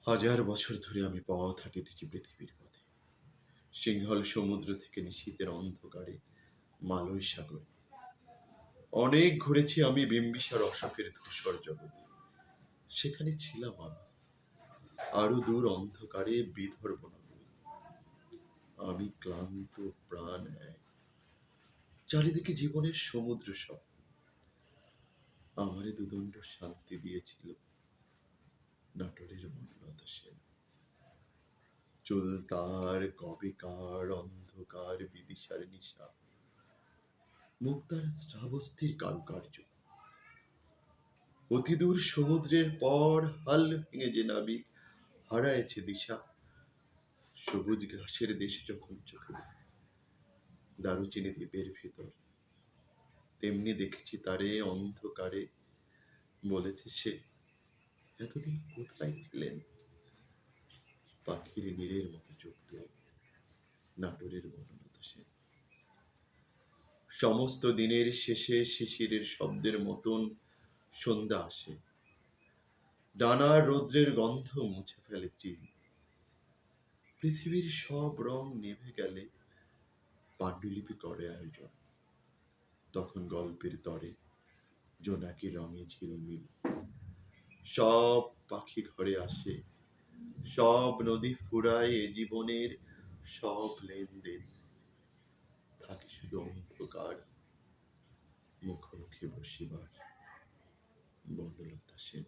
হাজার বছর ধরে আমি পথ হাঁটিতেছি পৃথিবীর পথে, সিংহল সমুদ্র থেকে নিশীথের অন্ধকারে মালয় সাগরে। অনেক ঘুরেছি আমি বিম্বিসার অশোকের ধূসর জগতে, সেখানে ছিলাম আমি। আরো দূর অন্ধকারে বিদর্ভ নগরে, আমি ক্লান্ত প্রাণ এক, চারিদিকে জীবনের সমুদ্র সব। আমারে দুদণ্ড শান্তি দিয়েছিল নাটোরের বনলতা সেন। চুল তার কবেকার অন্ধকার বিদিশার নিশা, মুক্তার শ্রাবস্তির কারুকার্য। অতিদূর সমুদ্রের পর হাল ভেঙে যে নাবিক হারায়েছে দিশা, সবুজ ঘাসের দেশ যখন চোখে দারুচিনি দ্বীপের ভেতর, তেমনি দেখেছি তারে অন্ধকারে। বলেছে সে, এতদিন কোথায় ছিলেন? পাখির নীরের মতো চোখ তুলে নাটোরের বনলতা সেন। সমস্ত দিনের শেষে শিশিরের শব্দের মতন সন্ধ্যা আসে, ডানার রৌদ্রের গন্ধ মুছে ফেলে চিল। পৃথিবীর সব রং নিভে গেলে পাণ্ডুলিপি করে আয়োজন, তখন গল্পের তরে জোনাকি রঙে ঝিলমিল। সব পাখি ঘরে আসে, সব নদী ফুরায় এ জীবনের সব লেনদেন। থাকে শুধু অন্ধকার, মুখোমুখি বসিবার বনলতা সেন।